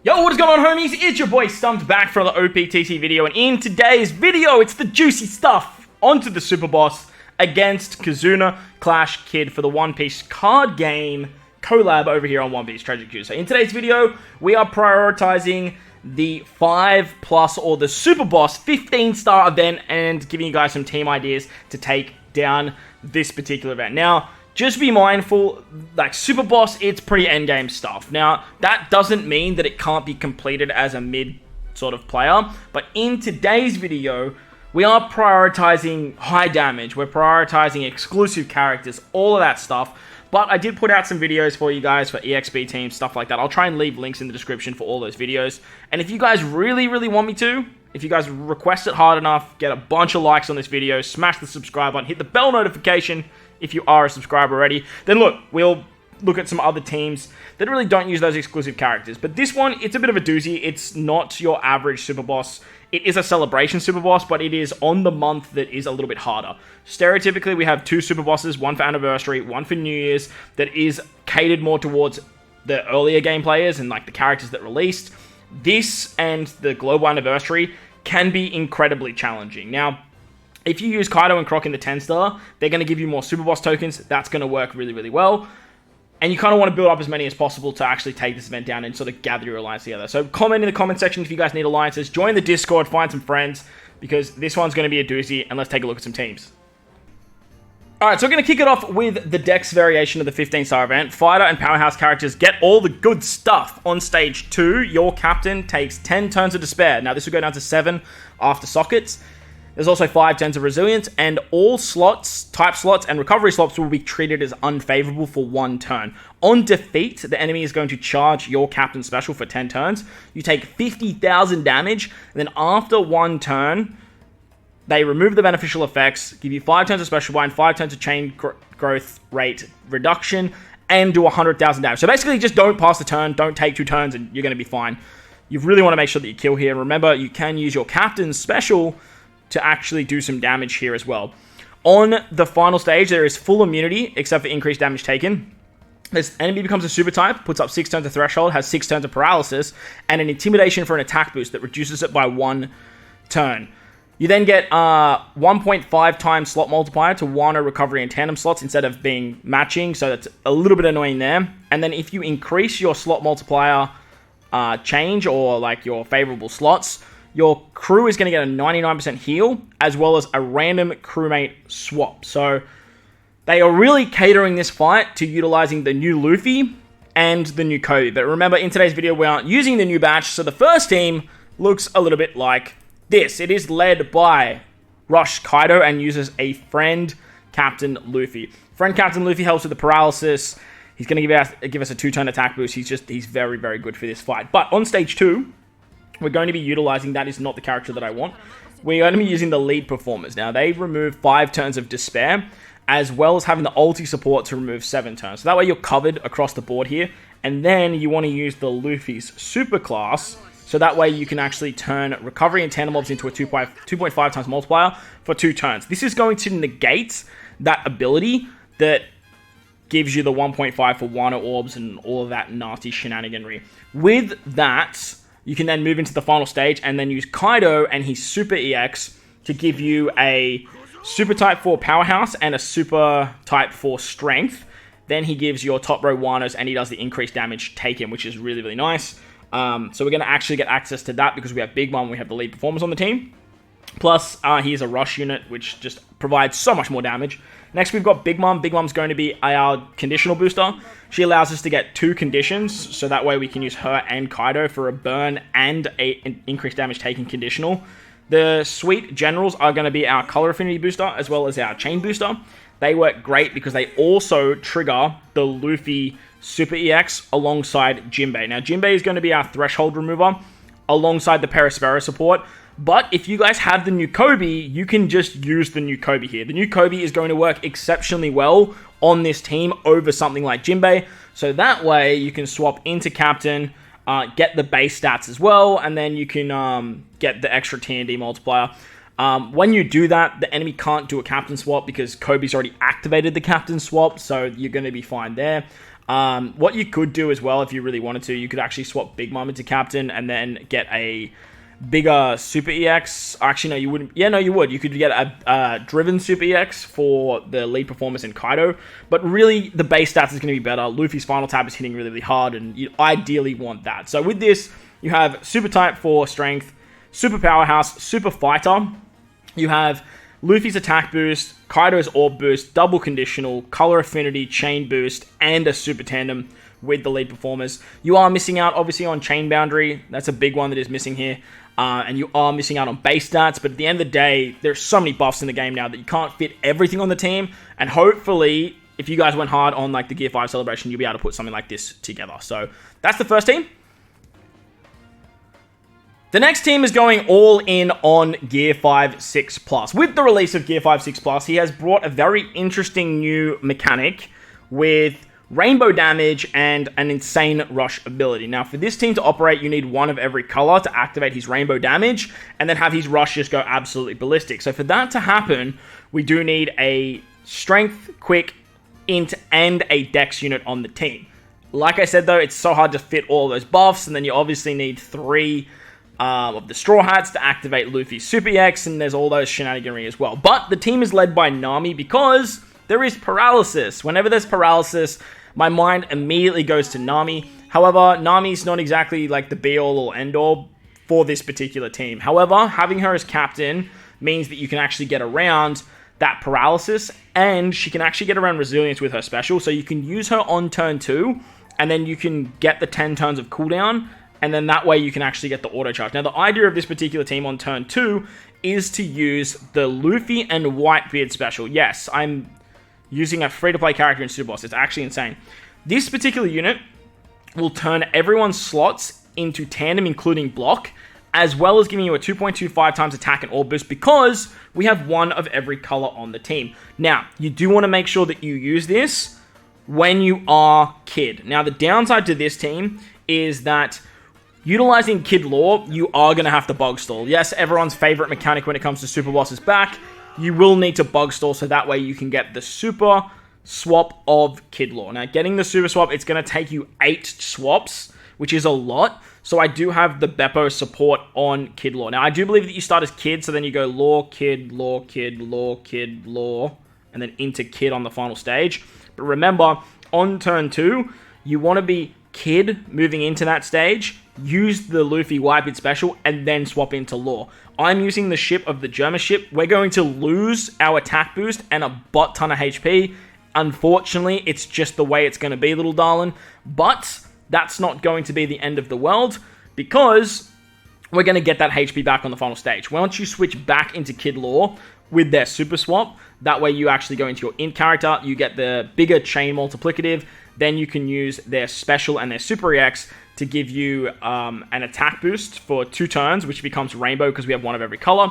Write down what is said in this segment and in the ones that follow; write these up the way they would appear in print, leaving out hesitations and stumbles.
Yo, what is going on, homies? It's your boy StumpD back for the OPTC video, and in today's video, it's the juicy stuff onto the Super Boss against Kizuna Clash Kid for the One Piece card game collab over here on One Piece Treasure Queue. So in today's video, we are prioritizing the 5+ or the Super Boss 15-star event and giving you guys some team ideas to take down this particular event. Now, just be mindful, like Super Boss, it's pretty endgame stuff. Now, that doesn't mean that it can't be completed as a mid sort of player, but in today's video, we are prioritizing high damage, we're prioritizing exclusive characters, all of that stuff. But I did put out some videos for you guys for EXP teams, stuff like that. I'll try and leave links in the description for all those videos. And if you guys really want me to, if you guys request it hard enough, get a bunch of likes on this video, smash the subscribe button, hit the bell notification if you are a subscriber already, then look, we'll look at some other teams that really don't use those exclusive characters. But this one, it's a bit of a doozy. It's not your average Super Boss. It is a celebration Super Boss, but it is on the month that is a little bit harder. Stereotypically, we have two Super Bosses, one for Anniversary, one for New Year's, that is catered more towards the earlier game players and like the characters that released. This and the Global Anniversary can be incredibly challenging. Now, if you use Kaido and Croc in the 10-star, they're going to give you more Super Boss tokens. That's going to work really well. And you kind of want to build up as many as possible to actually take this event down and sort of gather your alliance together. So comment in the comment section if you guys need alliances. Join the Discord, find some friends, because this one's going to be a doozy, and let's take a look at some teams. Alright, so we're going to kick it off with the Dex variation of the 15-star event. Fighter and Powerhouse characters get all the good stuff. On stage 2, your captain takes 10 turns of despair. Now, this will go down to 7 after sockets. There's also 5 turns of resilience, and all slots, type slots, and recovery slots will be treated as unfavorable for 1 turn. On defeat, the enemy is going to charge your captain special for 10 turns. You take 50,000 damage, and then after 1 turn, they remove the beneficial effects, give you 5 turns of special bind, 5 turns of chain growth rate reduction, and do 100,000 damage. So basically, just don't pass the turn, don't take 2 turns, and you're going to be fine. You really want to make sure that you kill here. Remember, you can use your captain's special to actually do some damage here as well. On the final stage, there is full immunity, except for increased damage taken. This enemy becomes a super type, puts up 6 turns of threshold, has 6 turns of paralysis, and an intimidation for an attack boost that reduces it by 1 turn. You then get 1.5 times slot multiplier to Wano recovery and tandem slots instead of being matching, so that's a little bit annoying there. And then if you increase your slot multiplier change or like your favorable slots, your crew is going to get a 99% heal, as well as a random crewmate swap. So they are really catering this fight to utilizing the new Luffy and the new Kobe. But remember, in today's video, we aren't using the new batch, so the first team looks a little bit like this. It is led by Rush Kaido and uses a friend Captain Luffy. Friend Captain Luffy helps with the paralysis. He's going to give us a 2-turn attack boost. He's very good for this fight. But on stage 2, we're going to be utilizing, that is not the character that I want. We're going to be using the lead performers. Now, they remove 5 turns of despair, as well as having the ulti support to remove 7 turns. So that way you're covered across the board here. And then you want to use the Luffy's super class, so that way you can actually turn recovery and tandem mobs into a 2.5 times multiplier for 2 turns. This is going to negate that ability that gives you the 1.5 for Wano orbs and all of that nasty shenaniganry. With that, you can then move into the final stage and then use Kaido and his Super EX to give you a Super Type 4 Powerhouse and a Super Type 4 Strength. Then he gives your top row Wanos and he does the increased damage taken, which is really nice. So we're going to actually get access to that because we have Big Mom, we have the lead performers on the team. Plus, here's a Rush unit, which just provides so much more damage. Next, we've got Big Mom. Big Mom's going to be our conditional booster. She allows us to get 2 conditions, so that way we can use her and Kaido for a burn and an increased damage taken conditional. The Sweet Generals are going to be our color affinity booster, as well as our chain booster. They work great because they also trigger the Luffy Super EX alongside Jinbei. Now, Jinbei is going to be our threshold remover alongside the Perispera support. But if you guys have the new Kobe, you can just use the new Kobe here. The new Kobe is going to work exceptionally well on this team over something like Jinbei. So that way you can swap into Captain, get the base stats as well, and then you can get the extra TND multiplier. When you do that, the enemy can't do a Captain swap because Kobe's already activated the Captain swap, so you're going to be fine there. What you could do as well, if you really wanted to, you could actually swap Big Mom into Captain and then get a bigger Super EX. Actually, no, you wouldn't. Yeah, no, you would. You could get a driven Super EX for the lead performance in Kaido. But really, the base stats is going to be better. Luffy's final tap is hitting really, really hard, and you ideally want that. So with this, you have Super Type for Strength, Super Powerhouse, Super Fighter. You have Luffy's attack boost, Kaido's orb boost, double conditional, color affinity, chain boost, and a super tandem with the lead performers. You are missing out, obviously, on chain boundary. That's a big one that is missing here. And you are missing out on base stats, but at the end of the day, there's so many buffs in the game now that you can't fit everything on the team, and hopefully, if you guys went hard on like the Gear 5 celebration, you'll be able to put something like this together. So, that's the first team. The next team is going all in on Gear 5 6+. With the release of Gear 5 6+, he has brought a very interesting new mechanic with rainbow damage and an insane rush ability. Now, for this team to operate, you need one of every color to activate his rainbow damage, and then have his rush just go absolutely ballistic. So for that to happen, we do need a strength, quick, int, and a dex unit on the team. Like I said, though, it's so hard to fit all those buffs, and then you obviously need 3 of the Straw Hats to activate Luffy's Super EX, and there's all those shenaniganry as well. But the team is led by Nami because there is paralysis. Whenever there's paralysis, my mind immediately goes to Nami. However, Nami's not exactly like the be-all or end-all for this particular team. However, having her as captain means that you can actually get around that paralysis, and she can actually get around resilience with her special. So you can use her on turn 2, and then you can get the 10 turns of cooldown, and then that way you can actually get the auto charge. Now, the idea of this particular team on turn 2 is to use the Luffy and Whitebeard special. Yes, I'm using a free-to-play character in Super Boss. It's actually insane. This particular unit will turn everyone's slots into tandem, including block, as well as giving you a 2.25 times attack and orb boost because we have one of every color on the team. Now, you do want to make sure that you use this when you are Kid. Now, the downside to this team is that utilizing Kid lore, you are going to have to bug stall. Yes, everyone's favorite mechanic when it comes to Super Boss is back. You will need to bug stall so that way you can get the super swap of Kid lore. Now, getting the super swap, it's going to take you 8 swaps, which is a lot. So I do have the Beppo support on Kid lore. Now, I do believe that you start as Kid, so then you go lore, Kid, lore, Kid, lore, Kid, lore, and then into Kid on the final stage. But remember, on turn 2, you want to be Kid moving into that stage, use the Luffy Whitebeard special, and then swap into lore. I'm using the ship of the German ship. We're going to lose our attack boost and a butt ton of HP. Unfortunately, it's just the way it's going to be, little darling. But that's not going to be the end of the world because we're going to get that HP back on the final stage. Once you switch back into Kid lore with their super swap, that way you actually go into your int character, you get the bigger chain multiplicative, then you can use their special and their super EX to give you an attack boost for 2 turns, which becomes rainbow because we have one of every color.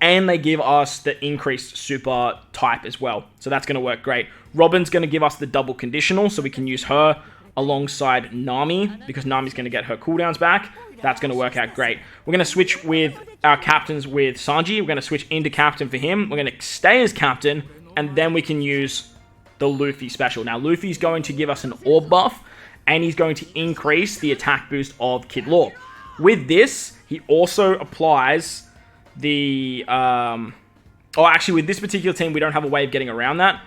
And they give us the increased super type as well. So that's going to work great. Robin's going to give us the double conditional, so we can use her alongside Nami because Nami's going to get her cooldowns back. That's going to work out great. We're going to switch with our captains with Sanji. We're going to switch into captain for him. We're going to stay as captain, and then we can use the Luffy special. Now, Luffy's going to give us an orb buff, and he's going to increase the attack boost of Kid lore. With this, he also applies the... actually, with this particular team, we don't have a way of getting around that.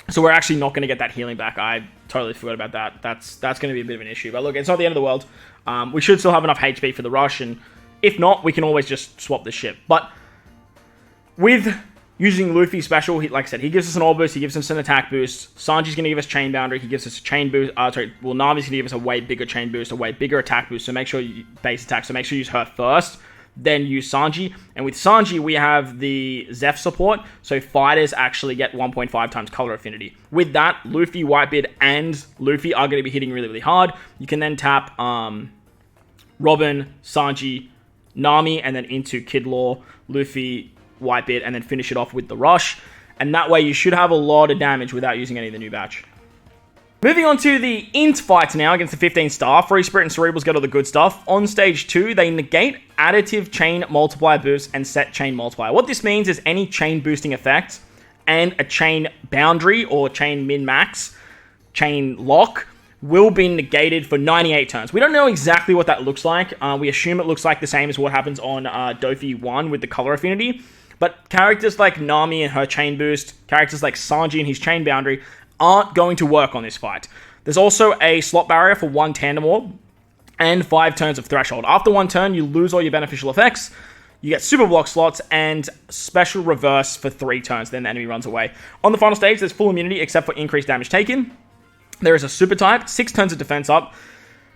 So we're actually not going to get that healing back. I totally forgot about that. That's going to be a bit of an issue. But look, it's not the end of the world. We should still have enough HP for the rush, and if not, we can always just swap the ship. But with using Luffy's special, like I said, he gives us an orb boost, he gives us an attack boost. Sanji's going to give us chain boundary, he gives us a chain boost. Nami's going to give us a way bigger chain boost, a way bigger attack boost. So make sure you base attack. So make sure you use her first, then use Sanji. And with Sanji, we have the Zeph support, so fighters actually get 1.5 times color affinity. With that, Luffy, Whitebeard, and Luffy are going to be hitting really, really hard. You can then tap Robin, Sanji, Nami, and then into Kid lore, Luffy, Whitebeard, and then finish it off with the rush. And that way you should have a lot of damage without using any of the new batch. Moving on to the int fights now against the 15 star. Free Spirit and Cerebrals get all the good stuff. On stage 2, they negate additive chain multiplier boost and set chain multiplier. What this means is any chain boosting effect and a chain boundary or chain min-max chain lock will be negated for 98 turns. We don't know exactly what that looks like. We assume it looks like the same as what happens on Dofi 1 with the color affinity. But characters like Nami and her chain boost, characters like Sanji and his chain boundary aren't going to work on this fight. There's also a slot barrier for 1 tandem orb and 5 turns of threshold. After 1 turn, you lose all your beneficial effects. You get super block slots and special reverse for 3 turns, then the enemy runs away. On the final stage, there's full immunity except for increased damage taken. There is a super type, 6 turns of defense up,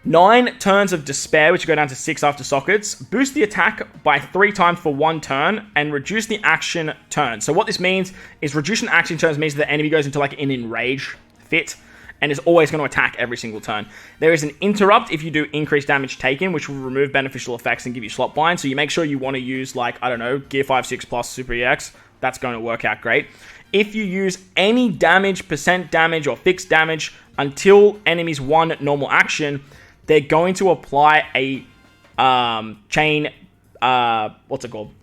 9 turns of despair, which go down to 6 after sockets, boost the attack by 3 times for 1 turn, and reduce the action turn. So what this means is reducing action turns means that the enemy goes into like an enrage fit, and is always going to attack every single turn. There is an interrupt if you do increased damage taken, which will remove beneficial effects and give you slot bind. So you make sure you want to use like, I don't know, Gear 5, 6 plus Super EX. That's going to work out great. If you use any damage, percent damage, or fixed damage until enemies 1 normal action, they're going to apply a chain, what's it called?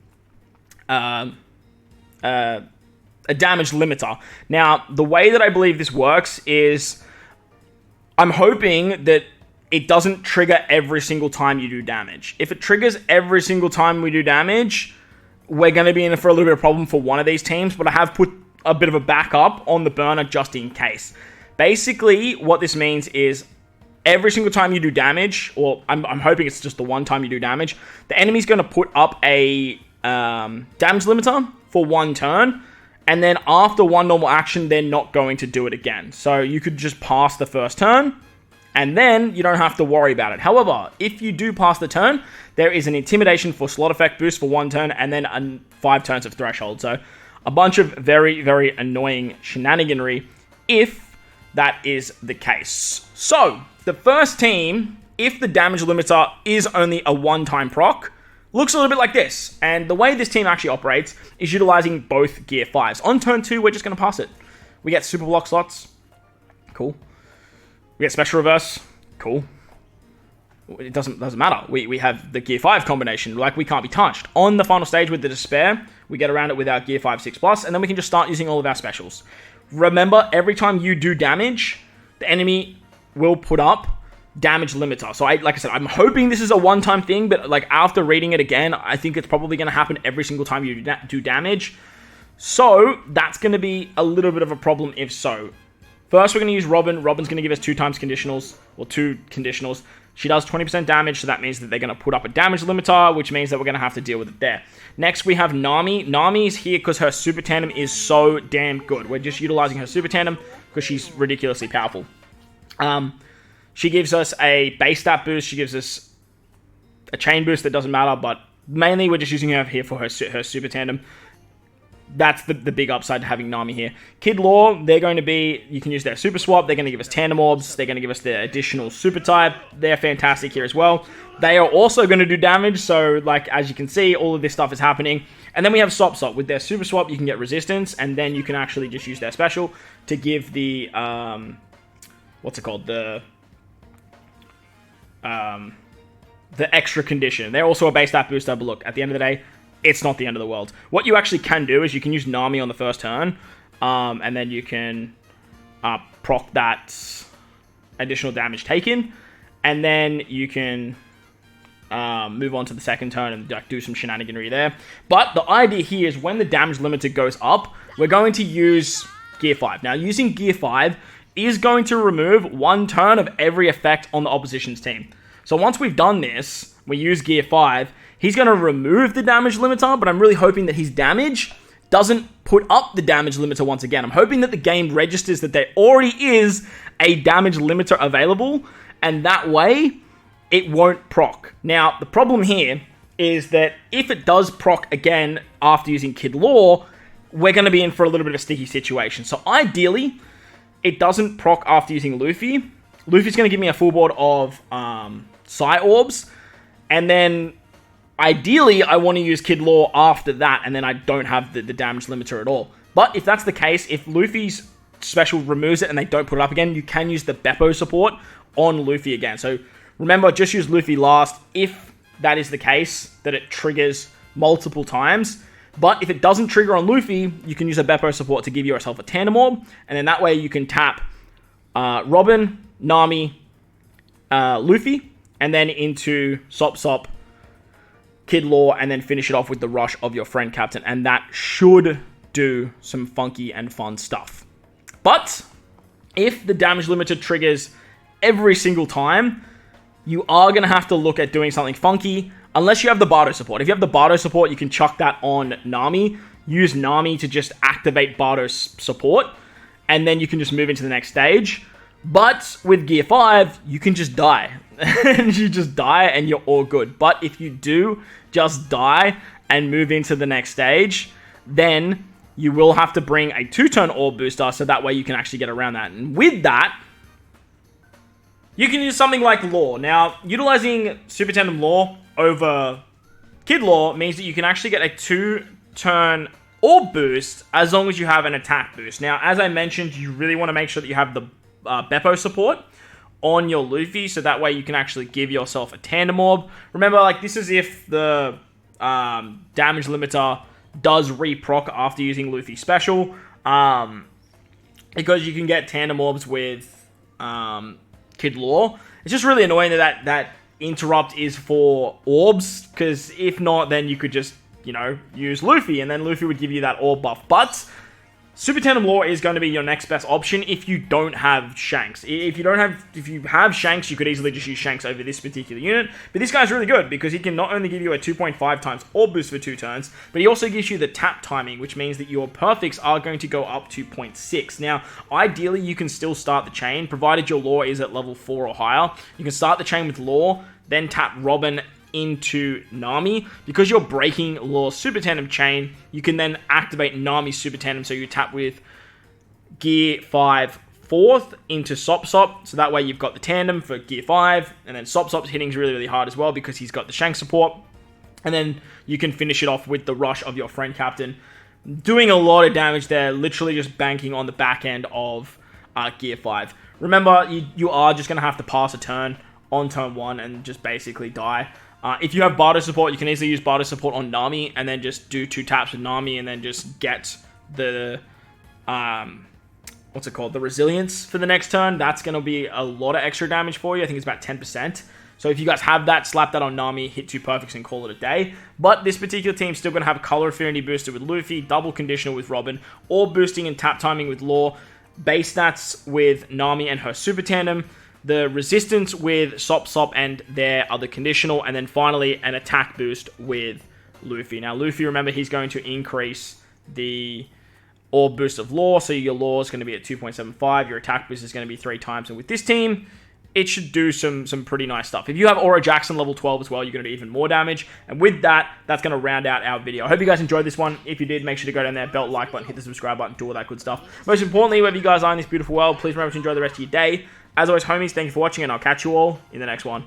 A damage limiter. Now, the way that I believe this works is I'm hoping that it doesn't trigger every single time you do damage. If it triggers every single time we do damage, we're going to be in for a little bit of problem for one of these teams, but I have put a bit of a backup on the burner just in case. Basically, what this means is every single time you do damage, or I'm hoping it's just the one time you do damage, the enemy's going to put up a damage limiter for 1 turn, and then after 1 normal action, they're not going to do it again. So you could just pass the first turn, and then you don't have to worry about it. However, if you do pass the turn, there is an intimidation for slot effect boost for 1 turn, and then 5 turns of threshold. So a bunch of very, very annoying shenaniganry if that is the case. So the first team, if the damage limiter is only a 1-time proc, looks a little bit like this. And the way this team actually operates is utilizing both Gear 5s. On turn 2, we're just going to pass it. We get super block slots. Cool. We get special reverse. Cool. It doesn't matter. We have the Gear 5 combination. Like, we can't be touched. On the final stage with the despair, we get around it with our Gear 5, 6 plus, and then we can just start using all of our specials. Remember, every time you do damage, the enemy will put up damage limiter. So like I said, I'm hoping this is a one-time thing, but like after reading it again, I think it's probably going to happen every single time you do damage. So that's going to be a little bit of a problem if so. First, we're going to use Robin. Robin's going to give us 2 times conditionals, or 2 conditionals. She does 20% damage, so that means that they're going to put up a damage limiter, which means that we're going to have to deal with it there. Next, we have Nami. Nami's here because her super tandem is so damn good. We're just utilizing her super tandem because she's ridiculously powerful. She gives us a base stat boost. She gives us a chain boost that doesn't matter, but mainly we're just using her here for her super tandem. That's the big upside to having Nami here. Kid Law, they're going to be, you can use their super swap. They're going to give us tandem orbs. They're going to give us the additional super type. They're fantastic here as well. They are also going to do damage. So, like, as you can see, all of this stuff is happening. And then we have Sop Sop. With their super swap, you can get resistance. And then you can actually just use their special to give the, what's it called? The extra condition. They're also a base stat booster, but look, at the end of the day, it's not the end of the world. What you actually can do is you can use Nami on the first turn, and then you can proc that additional damage taken, and then you can move on to the second turn and do some shenaniganry there. But the idea here is when the damage limiter goes up, we're going to use Gear 5. Now, using Gear 5 is going to remove 1 turn of every effect on the opposition's team. So once we've done this, we use Gear 5, he's going to remove the damage limiter, but I'm really hoping that his damage doesn't put up the damage limiter once again. I'm hoping that the game registers that there already is a damage limiter available, and that way, it won't proc. Now, the problem here is that if it does proc again after using Kid Law, we're going to be in for a little bit of a sticky situation. So ideally, it doesn't proc after using Luffy. Luffy's going to give me a full board of Psy Orbs, and then ideally, I want to use Kid Law after that, and then I don't have the damage limiter at all. But if that's the case, if Luffy's special removes it and they don't put it up again, you can use the Beppo support on Luffy again. So remember, just use Luffy last if that is the case, that it triggers multiple times. But if it doesn't trigger on Luffy, you can use a Beppo support to give yourself a tandem orb, and then that way you can tap Robin, Nami, Luffy, and then into Sop, Kid Law, and then finish it off with the rush of your friend captain. And that should do some funky and fun stuff. But if the damage limiter triggers every single time, you are going to have to look at doing something funky, unless you have the Bardo support. If you have the Bardo support, you can chuck that on Nami. Use Nami to just activate Bardo's support, and then you can just move into the next stage. But with Gear 5, you can just die. And you just die and you're all good. But if you do just die and move into the next stage, then you will have to bring a 2-turn orb booster, so that way you can actually get around that. And with that, you can use something like Law. Now, utilizing Super Tandem Law over Kid Law means that you can actually get a 2-turn orb boost as long as you have an attack boost. Now, as I mentioned, you really want to make sure that you have the Beppo support on your Luffy, so that way you can actually give yourself a tandem orb. Remember, like, this is if the damage limiter does re-proc after using Luffy special, because you can get tandem orbs with Kid Law. It's just really annoying that interrupt is for orbs, because if not, then you could just, you know, use Luffy, and then Luffy would give you that orb buff. But Super Tandem Law is going to be your next best option if you don't have Shanks. If you have Shanks, you could easily just use Shanks over this particular unit. But this guy's really good because he can not only give you a 2.5 times orb boost for 2 turns, but he also gives you the tap timing, which means that your perfects are going to go up to 0.6. Now, ideally, you can still start the chain, provided your Law is at level 4 or higher. You can start the chain with Law, then tap Robin into Nami. Because you're breaking Law's Super Tandem chain, you can then activate Nami's Super Tandem, so you tap with Gear 5 4th into Sop, so that way you've got the tandem for Gear 5, and then Sop's hitting really, really hard as well because he's got the Shank support, and then you can finish it off with the rush of your friend captain, doing a lot of damage there, literally just banking on the back end of Gear 5. Remember, you are just going to have to pass a turn on turn 1 and just basically die. If you have Bardo support, you can easily use Bardo support on Nami and then just do 2 taps with Nami and then just get the, what's it called? The resilience for the next turn. That's going to be a lot of extra damage for you. I think it's about 10%. So if you guys have that, slap that on Nami, hit 2 perfects and call it a day. But this particular team's still going to have a color affinity booster with Luffy, double conditional with Robin, orb boosting and tap timing with Law, base stats with Nami and her super tandem, the resistance with Sop and their other conditional, and then finally an attack boost with Luffy. Now, Luffy, remember, he's going to increase the orb boost of Law, so your Law is going to be at 2.75, your attack boost is going to be 3 times, and with this team, it should do some pretty nice stuff. If you have Aura Jackson level 12 as well, you're going to do even more damage. And with that, that's going to round out our video. I hope you guys enjoyed this one. If you did, make sure to go down there, belt the like button, hit the subscribe button, do all that good stuff. Most importantly, wherever you guys are in this beautiful world, please remember to enjoy the rest of your day. As always, homies, thank you for watching, and I'll catch you all in the next one.